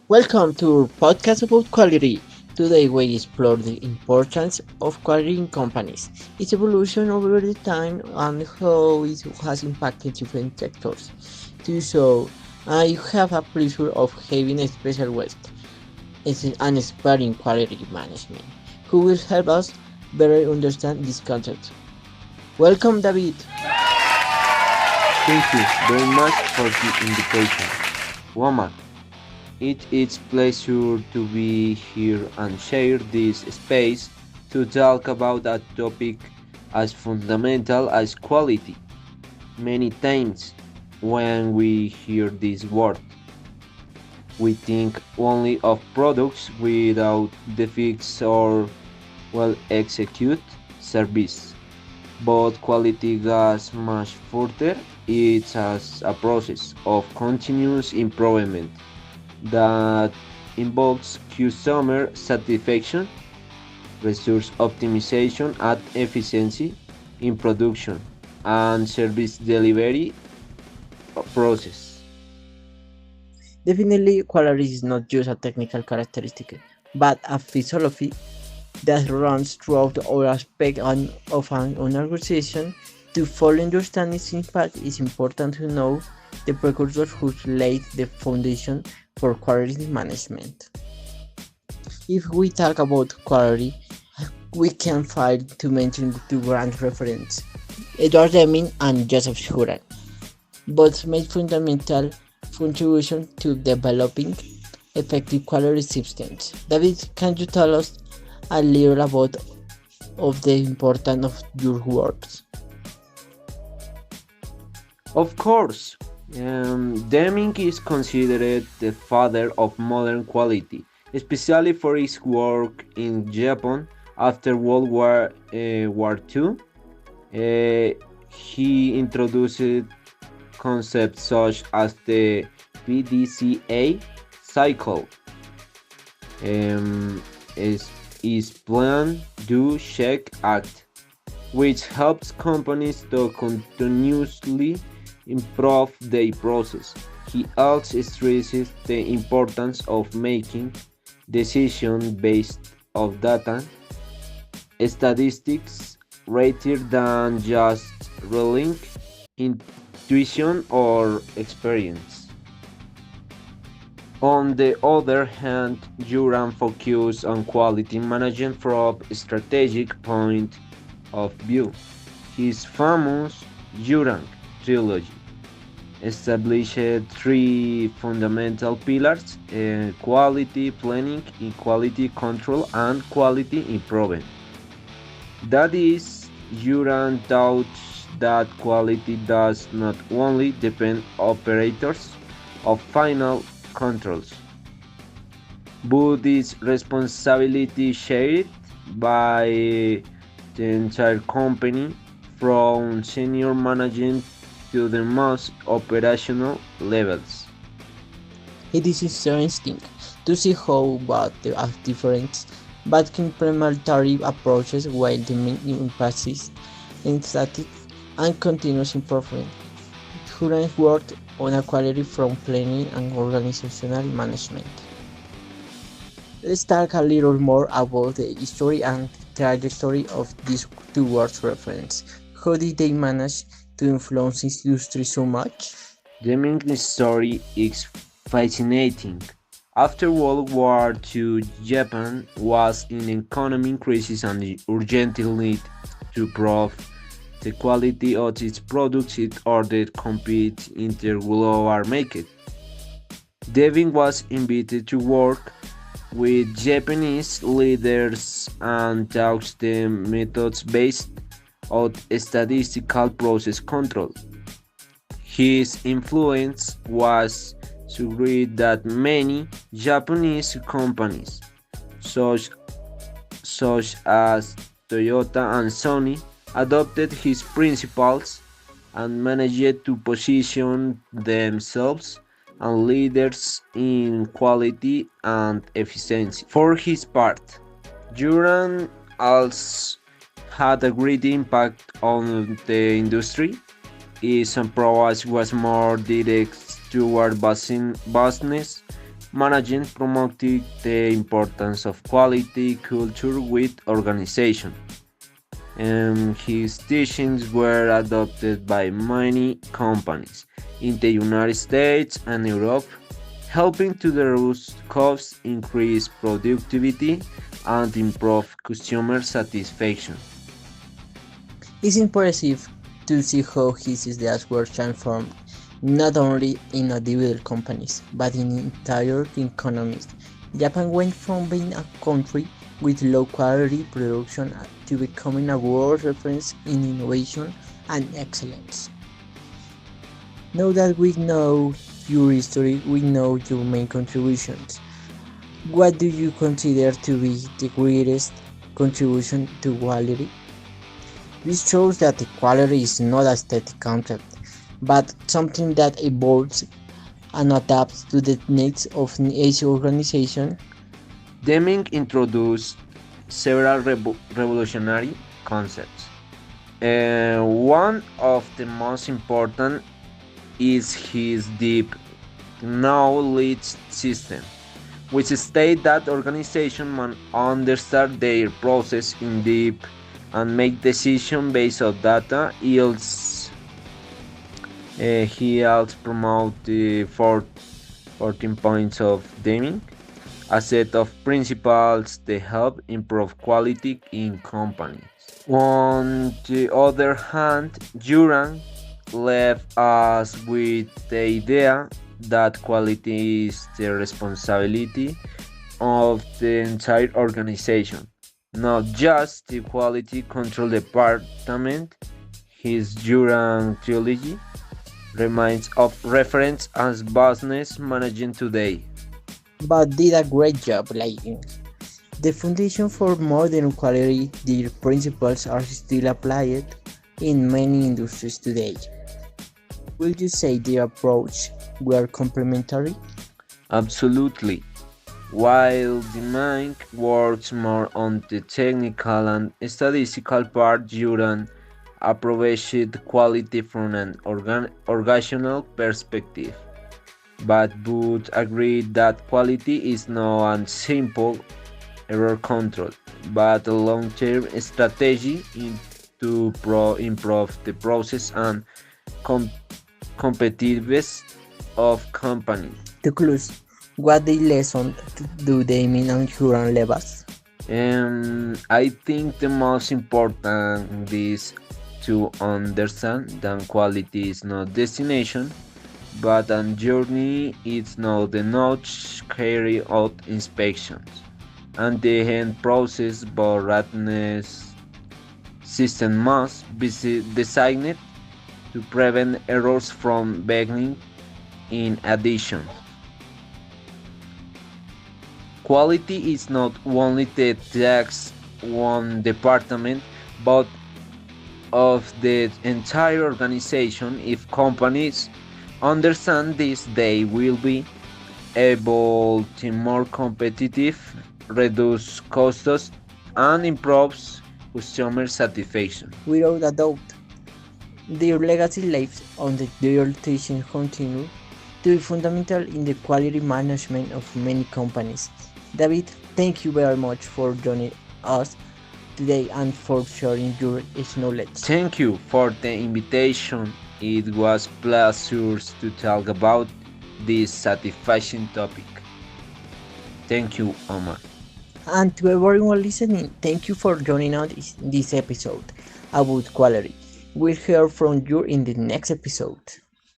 Welcome to our podcast about quality. Today we explore the importance of quality in companies, its evolution over the time, and how it has impacted different sectors. To so, I have a pleasure of having a special guest, an expert in quality management, who will help us better understand this concept. Welcome, David. Thank you very much for the invitation. Woman, it is pleasure to be here and share this space to talk about a topic as fundamental as quality. Many times when we hear this word, we think only of products without defects or well execute service. But quality goes much further. It's as a process of continuous improvement that involves customer satisfaction, resource optimization, and efficiency in production and service delivery process. Definitely, quality is not just a technical characteristic, but a philosophy that runs throughout all aspects of an organization. To fully understand its impact, it's important to know the precursors who laid the foundation for quality management. If we talk about quality, we can find to mention the two grand referents, Edward Deming and Joseph Juran. Both made fundamental contribution to developing effective quality systems. David, can you tell us a little about of the importance of your works? Of course, Deming is considered the father of modern quality, especially for his work in Japan after World War II. He introduced concepts such as the PDCA cycle, um, is plan, do, check, act, which helps companies to continuously improve their process. He also stresses the importance of making decisions based on data, statistics, rather than just relying intuition or experience. On the other hand, Juran focused on quality management from a strategic point of view. His famous Juran trilogy established three fundamental pillars: quality planning, quality control, and quality improvement. That is, Juran taught that quality does not only depend operators of final controls, but is responsibility shared by the entire company from senior management to the most operational levels. It is interesting to see how both are different but complementary approaches while the main emphasis in static and continuous improvement. Students worked on a quality from planning and organizational management. Let's talk a little more about the history and trajectory of these two words reference. How did they manage to influence this industry so much? Deming's story is fascinating. After World War II, Japan was in economic crisis and urgently needed to improve the quality of its products in order to compete in the global market. Devin was invited to work with Japanese leaders and taught them methods based on statistical process control. His influence was so great that many Japanese companies, such, such as Toyota and Sony, adopted his principles and managed to position themselves as leaders in quality and efficiency. For his part, Juran also had a great impact on the industry. His approach was more direct toward business Management promoted the importance of quality culture with organization, and his teachings were adopted by many companies in the United States and Europe, helping to reduce costs, increase productivity, and improve customer satisfaction. It's impressive to see how his ideas were transformed not only in individual companies but in entire economies. Japan went from being a country with low quality production to becoming a world reference in innovation and excellence. Now that we know your history, we know your main contributions. What do you consider to be the greatest contribution to quality? This shows that equality is not a static concept, but something that evolves and adapts to the needs of each organization. Deming introduced several revolutionary concepts. One of the most important is his deep knowledge system, which states that organizations must understand their process in deep and make decisions based on data. He also promotes the 14 points of Deming, a set of principles that help improve quality in companies. On the other hand, Juran left us with the idea that quality is the responsibility of the entire organization, not just the quality control department. His Juran trilogy remains of reference as business managing today. But did a great job laying the foundation for modern quality. Their principles are still applied in many industries today. Will you say their approach were complementary? Absolutely. While the mind works more on the technical and statistical part, Juran approached quality from an organizational perspective, but both agreed that quality is not a simple error control, but a long-term strategy to improve the process and com- competitiveness of company. To close, what the lesson do they mean and Huron leave us? I think the most important is to understand that quality is not destination, but a journey. It's not the notch carry out inspections, and the end process but ratness system must be designed to prevent errors from beginning. In addition, quality is not only the task one department, but of the entire organization. If companies understand this, they will be able to more competitive, reduce costs, and improves customer satisfaction. Without a doubt, their legacy lives on their teachings continue to be fundamental in the quality management of many companies. David, thank you very much for joining us today and for sharing your knowledge. Thank you for the invitation. It was pleasure to talk about this satisfying topic. Thank you, Omar. And to everyone listening, thank you for joining us in this episode about quality. We'll hear from you in the next episode.